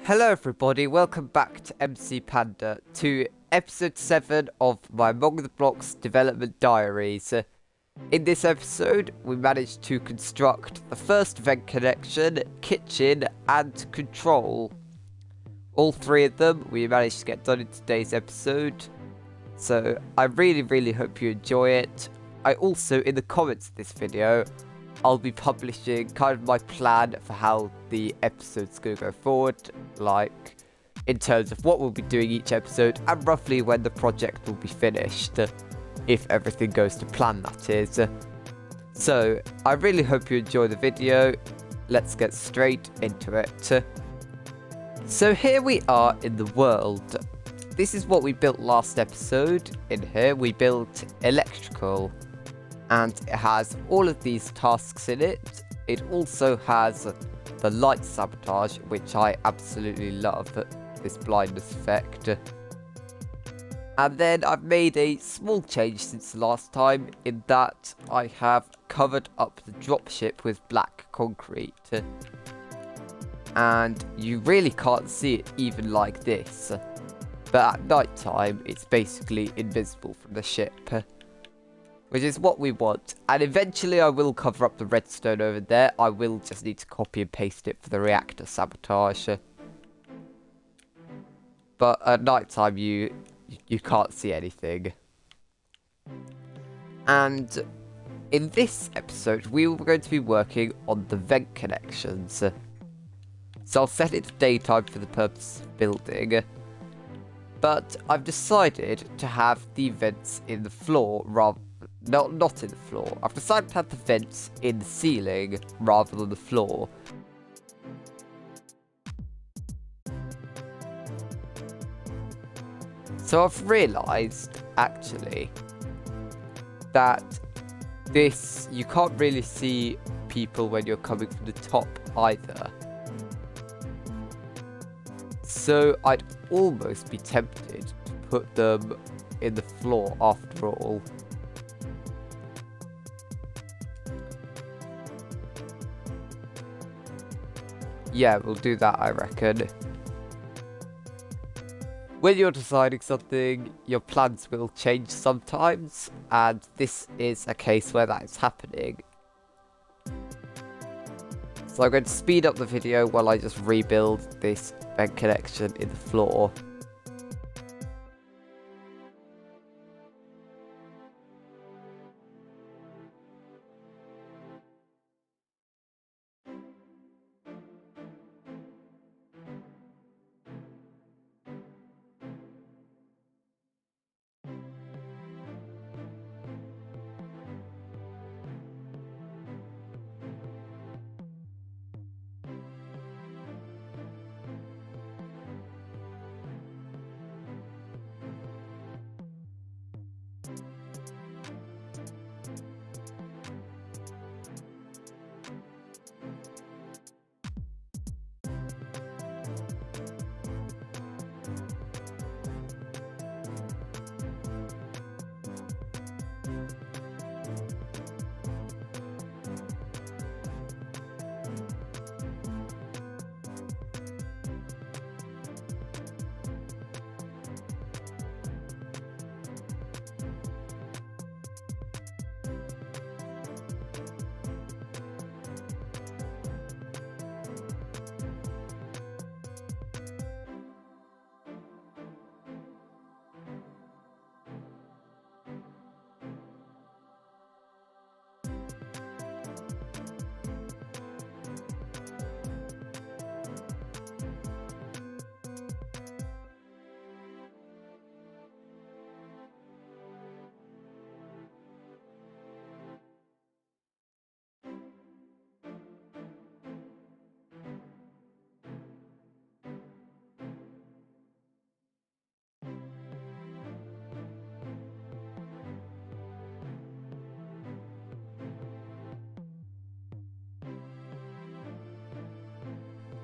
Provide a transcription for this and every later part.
Hello everybody, welcome back to MC Panda, to episode 7 of my Among the Blocks development diaries. In this episode, we managed to construct the first vent connection, kitchen, and control. All three of them we managed to get done in today's episode, so I really hope you enjoy it. I also, in the comments of this video, I'll be publishing kind of my plan for how the episode's going to go forward, like in terms of what we'll be doing each episode and roughly when the project will be finished, if everything goes to plan, that is. So, I really hope you enjoy the video. Let's get straight into it. So here we are in the world. This is what we built last episode. In here we built electrical, and it has all of these tasks in it. It also has the light sabotage, which I absolutely love, this blindness effect. And then I've made a small change since the last time, in that I have covered up the dropship with black concrete. And you really can't see it even like this, but at night time it's basically invisible from the ship, which is what we want. And eventually I will cover up the redstone over there. I will just need to copy and paste it for the reactor sabotage, but at night time you can't see anything. And in this episode we were going to be working on the vent connections. So I'll set it to daytime for the purpose of building, but I've decided to have the vents in the floor not in the floor. I've decided to have the vents in the ceiling rather than the floor. So I've realised, actually, that you can't really see people when you're coming from the top either. So I'd almost be tempted to put them in the floor after all. Yeah, we'll do that, I reckon. When you're deciding something, your plans will change sometimes, and this is a case where that is happening. So I'm going to speed up the video while I just rebuild this vent connection in the floor.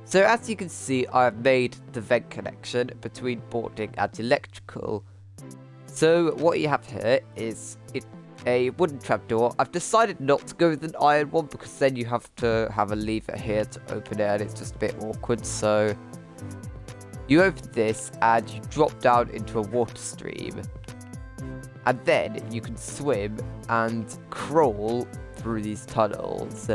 So as you can see, I have made the vent connection between boarding and electrical. So what you have here is a wooden trapdoor. I've decided not to go with an iron one because then you have to have a lever here to open it and it's just a bit awkward. So You open this and you drop down into a water stream. And then you can swim and crawl through these tunnels.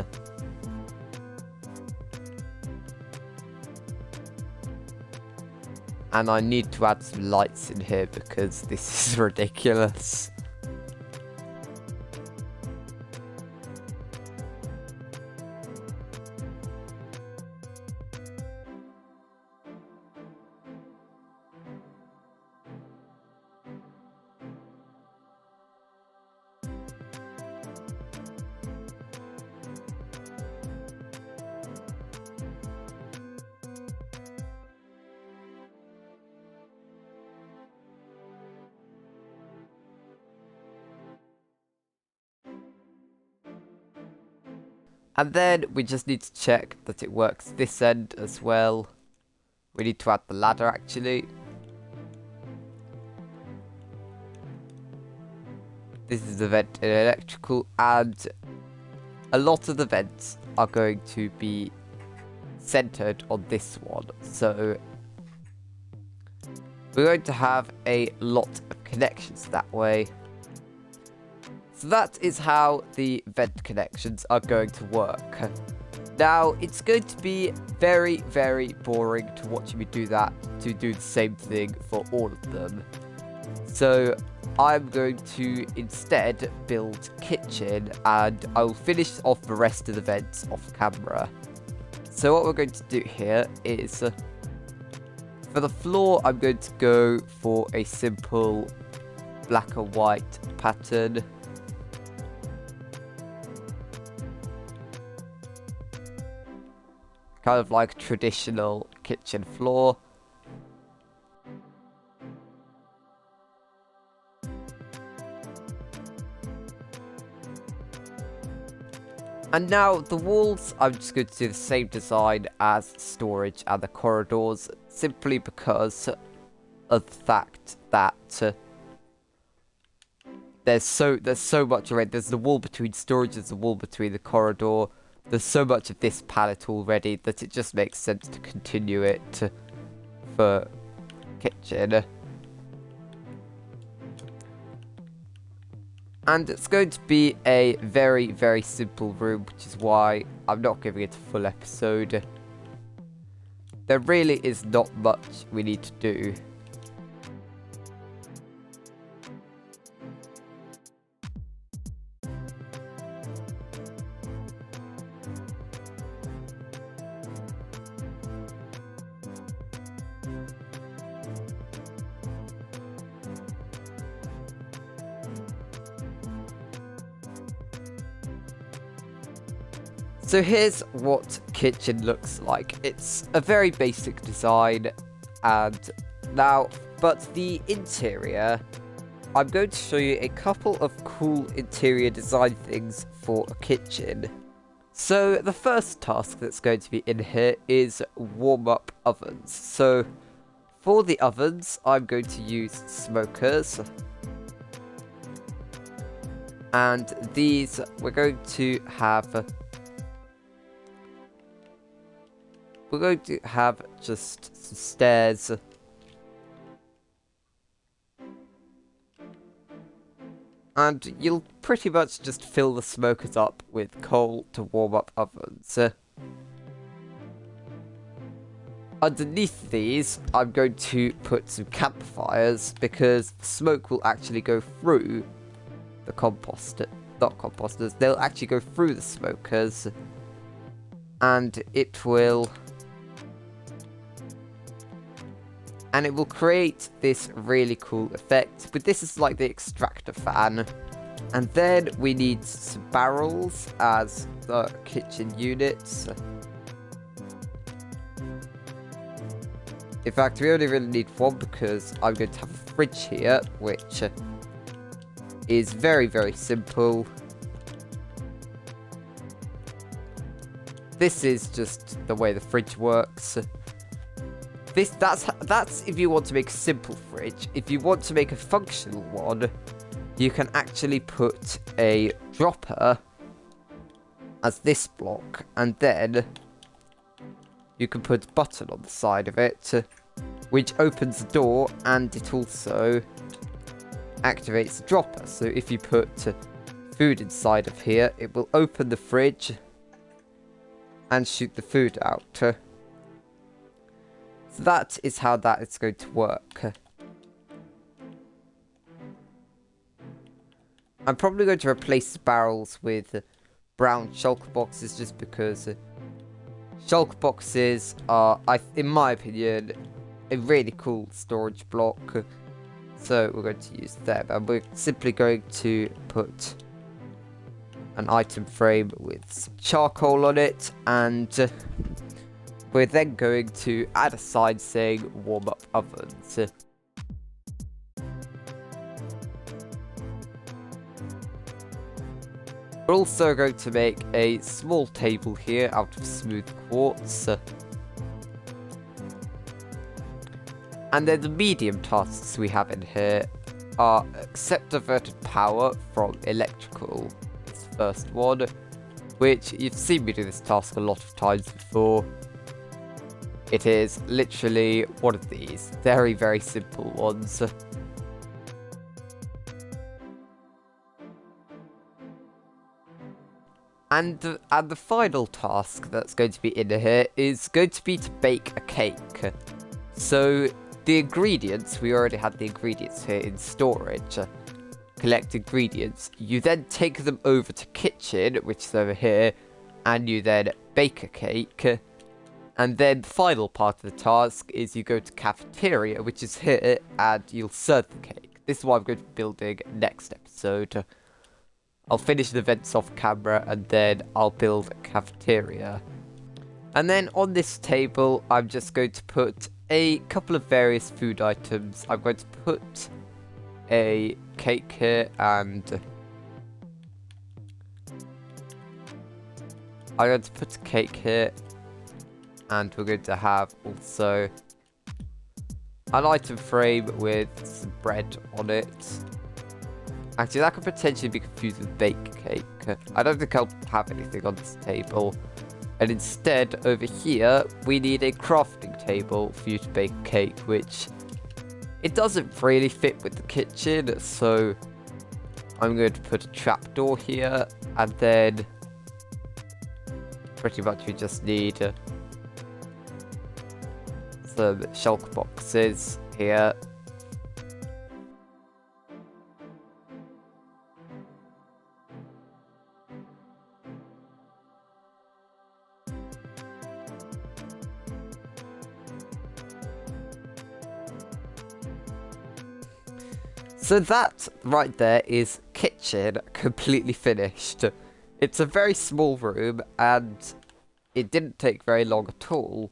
And I need to add some lights in here because this is ridiculous. And then we just need to check that it works this end as well. We need to add the ladder actually. This is the vent in electrical, and a lot of the vents are going to be centered on this one. So we're going to have a lot of connections that way. So that is how the vent connections are going to work. Now, it's going to be very, very boring to watch me do that, to do the same thing for all of them. So I'm going to instead build kitchen, and I will finish off the rest of the vents off camera. So what we're going to do here is, for the floor, I'm going to go for a simple black and white pattern. Kind of like traditional kitchen floor. And now the walls, I'm just going to do the same design as storage and the corridors, simply because of the fact that there's so much already. There's the wall between storage, there's the wall between the corridor. There's so much of this palette already that it just makes sense to continue it for kitchen. And it's going to be a very, very simple room, which is why I'm not giving it a full episode. There really is not much we need to do. So here's what kitchen looks like. It's a very basic design, and now, but the interior, I'm going to show you a couple of cool interior design things for a kitchen. So the first task that's going to be in here is warm-up ovens. So for the ovens, I'm going to use smokers. And these, we're going to have just some stairs. And you'll pretty much just fill the smokers up with coal to warm up ovens. Underneath these, I'm going to put some campfires, because the smoke will actually go through the not composters, they'll actually go through the smokers. And it will create this really cool effect. But this is like the extractor fan. And then we need some barrels as the kitchen units. In fact, we only really need one, because I'm going to have a fridge here, which is very, very simple. This is just the way the fridge works. That's if you want to make a simple fridge. If you want to make a functional one, you can actually put a dropper as this block, and then you can put a button on the side of it. which opens the door, and it also activates the dropper. So if you put food inside of here, it will open the fridge and shoot the food out. So that is how that is going to work. I'm probably going to replace the barrels with brown shulker boxes, just because shulker boxes are, in my opinion, a really cool storage block. So we're going to use them, and we're simply going to put an item frame with some charcoal on it, and we're then going to add a sign saying warm up ovens. We're also going to make a small table here out of smooth quartz. And then the medium tasks we have in here are accept diverted power from electrical. This first one, which you've seen me do this task a lot of times before. It is literally one of these very, very simple ones. And the final task that's going to be in here is going to be to bake a cake. So the ingredients, we already had the ingredients here in storage. Collect ingredients. You then take them over to kitchen, which is over here, and you then bake a cake. And then the final part of the task is you go to cafeteria, which is here, and you'll serve the cake. This is what I'm going to be building next episode. I'll finish the vents off camera, and then I'll build a cafeteria. And then on this table, I'm just going to put a couple of various food items. I'm going to put a cake here, and I'm going to put a cake here, and we're going to have also an item frame with some bread on it. Actually, that could potentially be confused with baked cake. I don't think I'll have anything on this table. And instead, over here, we need a crafting table for you to bake a cake, which it doesn't really fit with the kitchen. So I'm going to put a trapdoor here, and then pretty much we just need some shulker boxes here. So that right there is kitchen completely finished. It's a very small room, and it didn't take very long at all.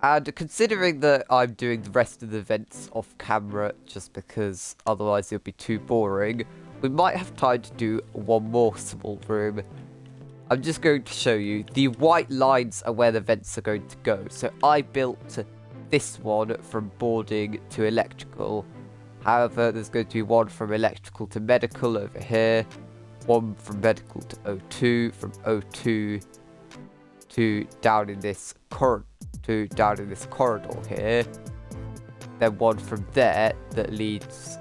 And considering that I'm doing the rest of the vents off camera, just because otherwise it'll be too boring, we might have time to do one more small room. I'm just going to show you. The white lines are where the vents are going to go. So I built this one from boarding to electrical. However, there's going to be one from electrical to medical over here, one from medical to O2, from O2 to down in this corridor here, then one from there that leads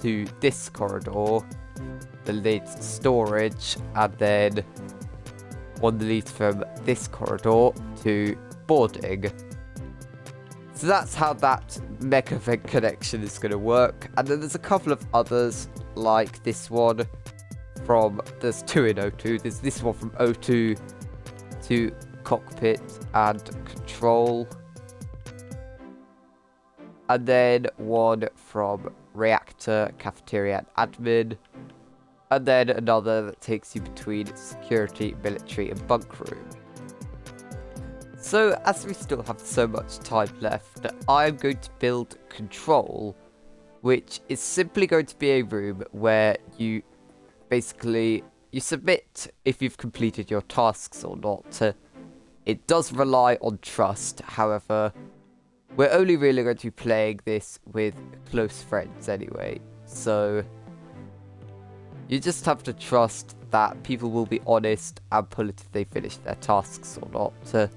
to this corridor that leads to storage, and then one that leads from this corridor to boarding. So that's how that mega vent connection is going to work. And then there's a couple of others, like this one from, there's two in O2. There's this one from O2 to cockpit and control. And then one from reactor, cafeteria and admin. And then another that takes you between security, military and bunkroom. So, as we still have so much time left, I'm going to build control, which is simply going to be a room where you basically, you submit if you've completed your tasks or not. It does rely on trust, however, we're only really going to be playing this with close friends anyway, so you just have to trust that people will be honest and pull it if they finish their tasks or not.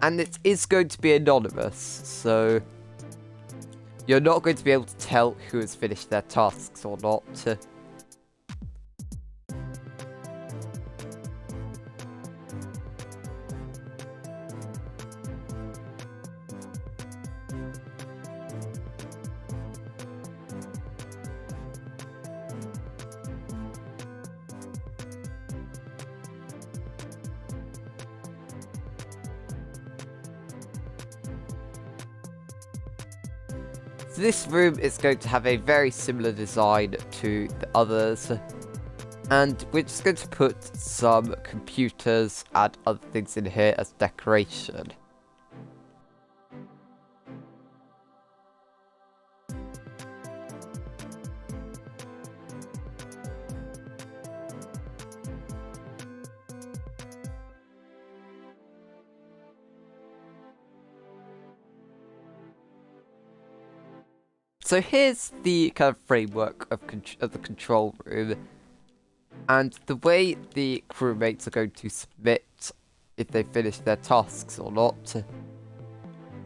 And it is going to be anonymous, so you're not going to be able to tell who has finished their tasks or not. So this room is going to have a very similar design to the others, and we're just going to put some computers and other things in here as decoration. So here's the kind of framework of the control room, and the way the crewmates are going to submit if they finish their tasks or not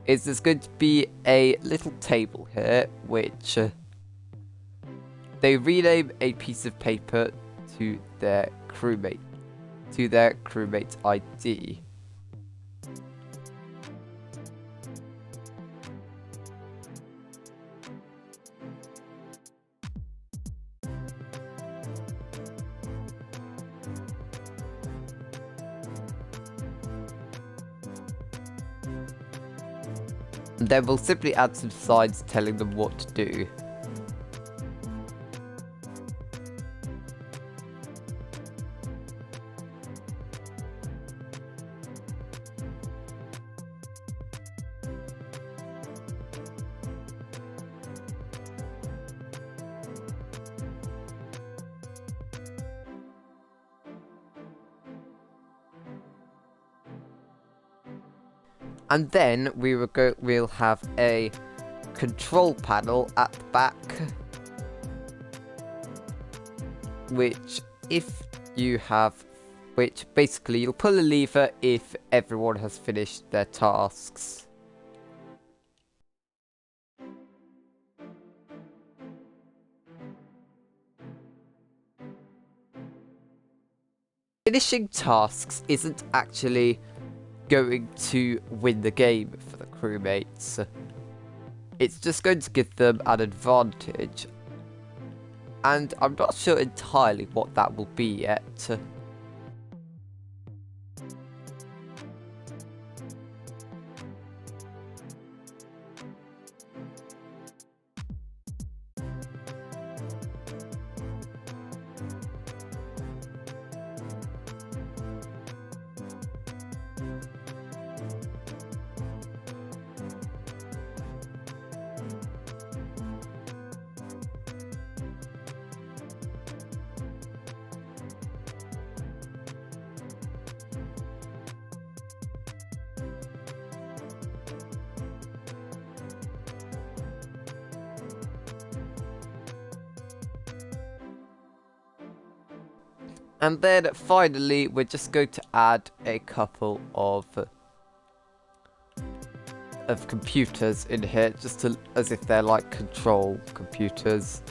is there's going to be a little table here which they rename a piece of paper to their crewmate ID. And then we'll simply add some signs telling them what to do. And then we'll have a control panel at the back, which basically you'll pull a lever if everyone has finished their tasks. Finishing tasks isn't actually going to win the game for the crewmates. It's just going to give them an advantage, and I'm not sure entirely what that will be yet. And then finally, we're just going to add a couple of computers in here, just as if they're like control computers.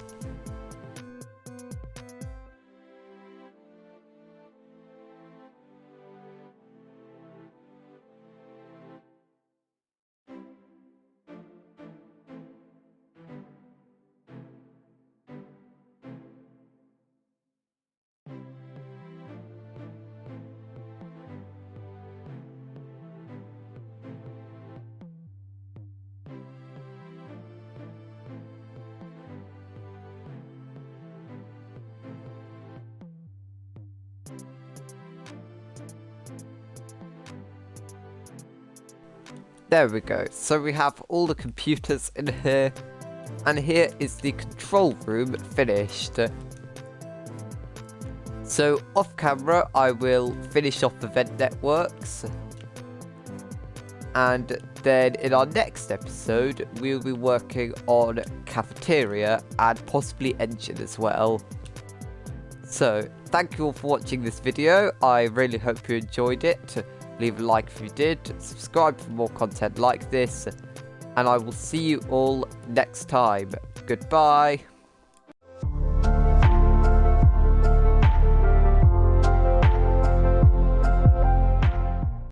There we go. So we have all the computers in here, and here is the control room finished. So off camera, I will finish off the vent networks, and then in our next episode, we'll be working on Cafeteria and possibly Engine as well. So thank you all for watching this video. I really hope you enjoyed it. leave a like if you did, subscribe for more content like this, and I will see you all next time. Goodbye.